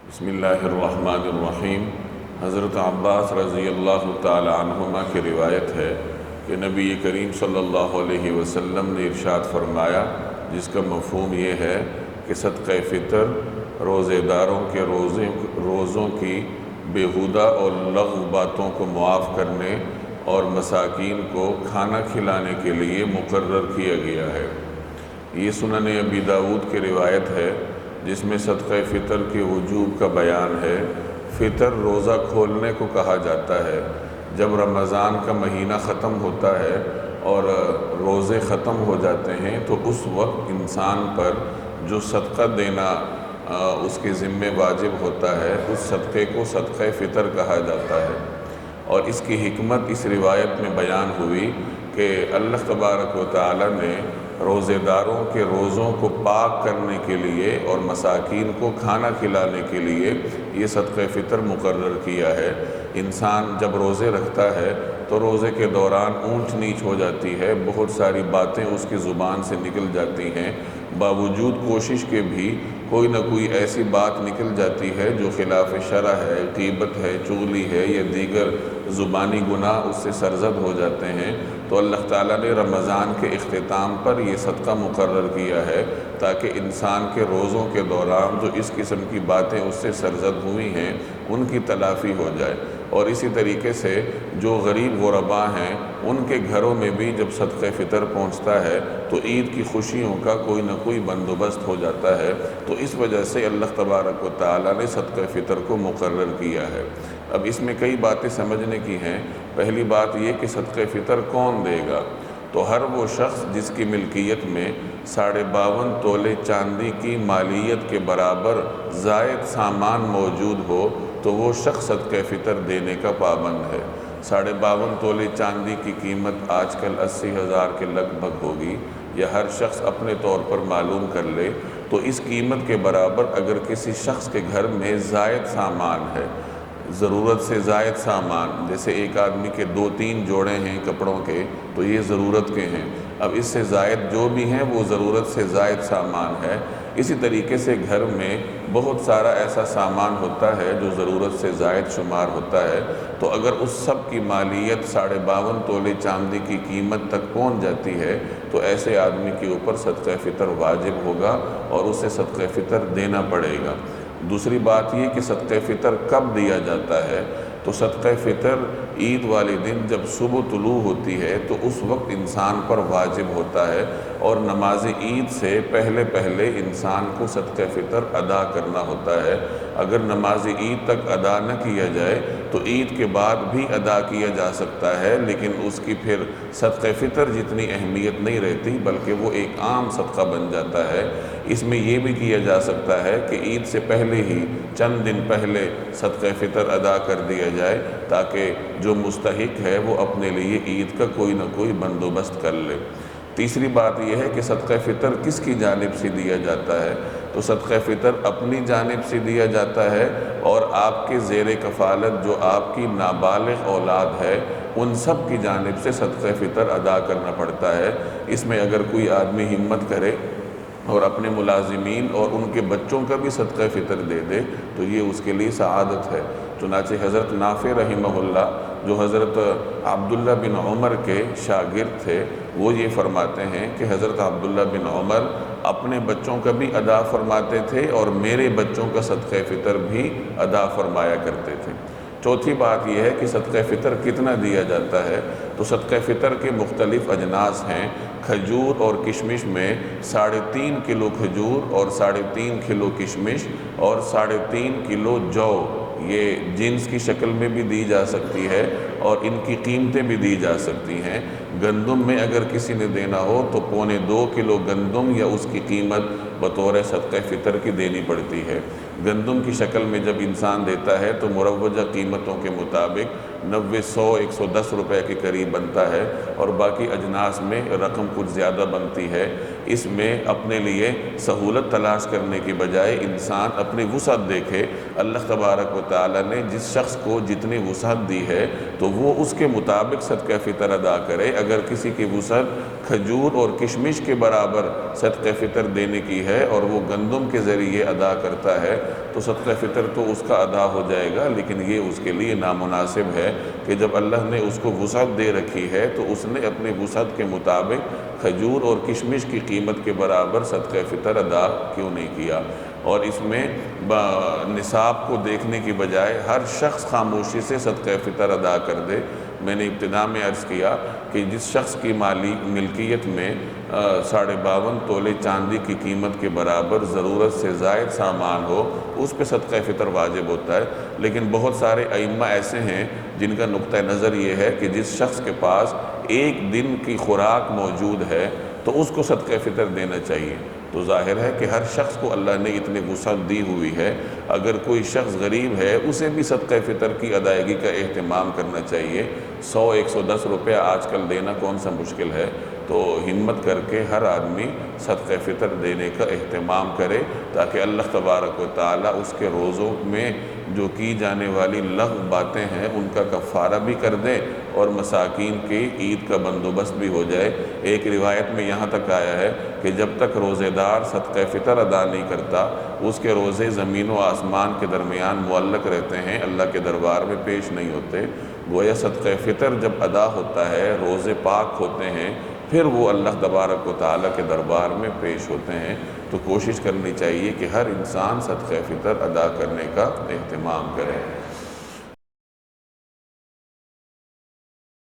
بسم اللہ الرحمن الرحیم۔ حضرت عباس رضی اللہ تعالی عنہما کی روایت ہے کہ نبی کریم صلی اللہ علیہ وسلم نے ارشاد فرمایا، جس کا مفہوم یہ ہے کہ صدقہ فطر روزے داروں کے روزوں کی بیہودہ اور لغو باتوں کو معاف کرنے اور مساکین کو کھانا کھلانے کے لیے مقرر کیا گیا ہے۔ یہ سنن ابی داؤد کی روایت ہے جس میں صدقہ فطر کے وجوب کا بیان ہے۔ فطر روزہ کھولنے کو کہا جاتا ہے۔ جب رمضان کا مہینہ ختم ہوتا ہے اور روزے ختم ہو جاتے ہیں تو اس وقت انسان پر جو صدقہ دینا اس کے ذمہ واجب ہوتا ہے، اس صدقے کو صدقہ فطر کہا جاتا ہے۔ اور اس کی حکمت اس روایت میں بیان ہوئی کہ اللہ تبارک و تعالی نے روزے داروں کے روزوں کو پاک کرنے کے لیے اور مساکین کو کھانا کھلانے کے لیے یہ صدقہ فطر مقرر کیا ہے۔ انسان جب روزے رکھتا ہے تو روزے کے دوران اونچ نیچ ہو جاتی ہے، بہت ساری باتیں اس کی زبان سے نکل جاتی ہیں، باوجود کوشش کے بھی کوئی نہ کوئی ایسی بات نکل جاتی ہے جو خلاف شرع ہے، غیبت ہے، چغلی ہے یا دیگر زبانی گناہ اس سے سرزد ہو جاتے ہیں۔ تو اللہ تعالیٰ نے رمضان کے اختتام پر یہ صدقہ مقرر کیا ہے تاکہ انسان کے روزوں کے دوران جو اس قسم کی باتیں اس سے سرزد ہوئی ہیں ان کی تلافی ہو جائے۔ اور اسی طریقے سے جو غریب غرباء ہیں ان کے گھروں میں بھی جب صدقہ فطر پہنچتا ہے تو عید کی خوشیوں کا کوئی نہ کوئی بندوبست ہو جاتا ہے۔ تو اس وجہ سے اللہ تبارک و تعالیٰ نے صدقہ فطر کو مقرر کیا ہے۔ اب اس میں کئی باتیں سمجھنے کی ہیں۔ پہلی بات یہ کہ صدقہ فطر کون دے گا؟ تو ہر وہ شخص جس کی ملکیت میں 52.5 تولے چاندی کی مالیت کے برابر زائد سامان موجود ہو تو وہ شخص صدقہ فطر دینے کا پابند ہے۔ 52.5 تولے چاندی کی قیمت آج کل 80,000 کے لگ بھگ ہوگی، یا ہر شخص اپنے طور پر معلوم کر لے۔ تو اس قیمت کے برابر اگر کسی شخص کے گھر میں زائد سامان ہے، ضرورت سے زائد سامان، جیسے ایک آدمی کے 2-3 جوڑے ہیں کپڑوں کے تو یہ ضرورت کے ہیں، اب اس سے زائد جو بھی ہیں وہ ضرورت سے زائد سامان ہے۔ اسی طریقے سے گھر میں بہت سارا ایسا سامان ہوتا ہے جو ضرورت سے زائد شمار ہوتا ہے، تو اگر اس سب کی مالیت 52.5 تولے چاندی کی قیمت تک پہنچ جاتی ہے تو ایسے آدمی کے اوپر صدقہ فطر واجب ہوگا اور اسے صدقہ فطر دینا پڑے گا۔ دوسری بات یہ کہ صدقہ فطر کب دیا جاتا ہے؟ تو صدقہ فطر عید والے دن جب صبح طلوع ہوتی ہے تو اس وقت انسان پر واجب ہوتا ہے، اور نماز عید سے پہلے انسان کو صدقہ فطر ادا کرنا ہوتا ہے۔ اگر نماز عید تک ادا نہ کیا جائے تو عید کے بعد بھی ادا کیا جا سکتا ہے، لیکن اس کی پھر صدقہ فطر جتنی اہمیت نہیں رہتی بلکہ وہ ایک عام صدقہ بن جاتا ہے۔ اس میں یہ بھی کیا جا سکتا ہے کہ عید سے پہلے ہی چند دن پہلے صدقہ فطر ادا کر دیا جائے تاکہ جو مستحق ہے وہ اپنے لیے عید کا کوئی نہ کوئی بندوبست کر لے۔ تیسری بات یہ ہے کہ صدقہ فطر کس کی جانب سے دیا جاتا ہے؟ تو صدقہ فطر اپنی جانب سے دیا جاتا ہے، اور آپ کے زیر کفالت جو آپ کی نابالغ اولاد ہے ان سب کی جانب سے صدقہ فطر ادا کرنا پڑتا ہے۔ اس میں اگر کوئی آدمی ہمت کرے اور اپنے ملازمین اور ان کے بچوں کا بھی صدقہ فطر دے دے تو یہ اس کے لیے سعادت ہے۔ چنانچہ حضرت نافع رحمہ اللہ جو حضرت عبداللہ بن عمر کے شاگرد تھے، وہ یہ فرماتے ہیں کہ حضرت عبداللہ بن عمر اپنے بچوں کا بھی ادا فرماتے تھے اور میرے بچوں کا صدقہ فطر بھی ادا فرمایا کرتے تھے۔ چوتھی بات یہ ہے کہ صدقہ فطر کتنا دیا جاتا ہے؟ تو صدقہ فطر کے مختلف اجناس ہیں۔ کھجور اور کشمش میں 3.5 کلو کھجور اور 3.5 کلو کشمش اور 3.5 کلو جو، یہ جنس کی شکل میں بھی دی جا سکتی ہے اور ان کی قیمتیں بھی دی جا سکتی ہیں۔ گندم میں اگر کسی نے دینا ہو تو 2.25 کلو گندم یا اس کی قیمت بطور صدقہ فطر کی دینی پڑتی ہے۔ گندم کی شکل میں جب انسان دیتا ہے تو مروجہ قیمتوں کے مطابق 90 100 110 روپے کے قریب بنتا ہے، اور باقی اجناس میں رقم کچھ زیادہ بنتی ہے۔ اس میں اپنے لیے سہولت تلاش کرنے کی بجائے انسان اپنی وسعت دیکھے۔ اللہ تبارک و تعالیٰ نے جس شخص کو جتنی وسعت دی ہے تو وہ اس کے مطابق صدقہ فطر ادا کرے۔ اگر کسی کی وسعت کھجور اور کشمش کے برابر صدقہ فطر دینے کی ہے اور وہ گندم کے ذریعے ادا کرتا ہے تو صدقہ فطر تو اس کا ادا ہو جائے گا، لیکن یہ اس کے لیے نامناسب ہے کہ جب اللہ نے اس کو وسعت دے رکھی ہے تو اس نے اپنی وسعت کے مطابق کھجور اور کشمش کی قیمت کے برابر صدقہ فطر ادا کیوں نہیں کیا۔ اور اس میں نصاب کو دیکھنے کی بجائے ہر شخص خاموشی سے صدقہ فطر ادا کر دے۔ میں نے ابتدا میں عرض کیا کہ جس شخص کی مالی ملکیت میں 52.5 تولے چاندی کی قیمت کے برابر ضرورت سے زائد سامان ہو، اس پہ صدقہ فطر واجب ہوتا ہے۔ لیکن بہت سارے ائمہ ایسے ہیں جن کا نقطہ نظر یہ ہے کہ جس شخص کے پاس ایک دن کی خوراک موجود ہے تو اس کو صدقہ فطر دینا چاہیے۔ تو ظاہر ہے کہ ہر شخص کو اللہ نے اتنی وسعت دی ہوئی ہے، اگر کوئی شخص غریب ہے اسے بھی صدقہ فطر کی ادائیگی کا اہتمام کرنا چاہیے۔ 100 110 روپیہ آج کل دینا کون سا مشکل ہے، تو ہمت کر کے ہر آدمی صدقہ فطر دینے کا اہتمام کرے تاکہ اللہ تبارک و تعالیٰ اس کے روزوں میں جو کی جانے والی لغو باتیں ہیں ان کا کفارہ بھی کر دے اور مساکین کی عید کا بندوبست بھی ہو جائے۔ ایک روایت میں یہاں تک آیا ہے کہ جب تک روزے دار صدقہ فطر ادا نہیں کرتا اس کے روزے زمین و آسمان کے درمیان معلق رہتے ہیں، اللہ کے دربار میں پیش نہیں ہوتے۔ گویا صدقہ فطر جب ادا ہوتا ہے، روزے پاک ہوتے ہیں، پھر وہ اللہ تبارک و تعالیٰ کے دربار میں پیش ہوتے ہیں۔ تو کوشش کرنی چاہیے کہ ہر انسان صدقہ فطر ادا کرنے کا اہتمام کرے۔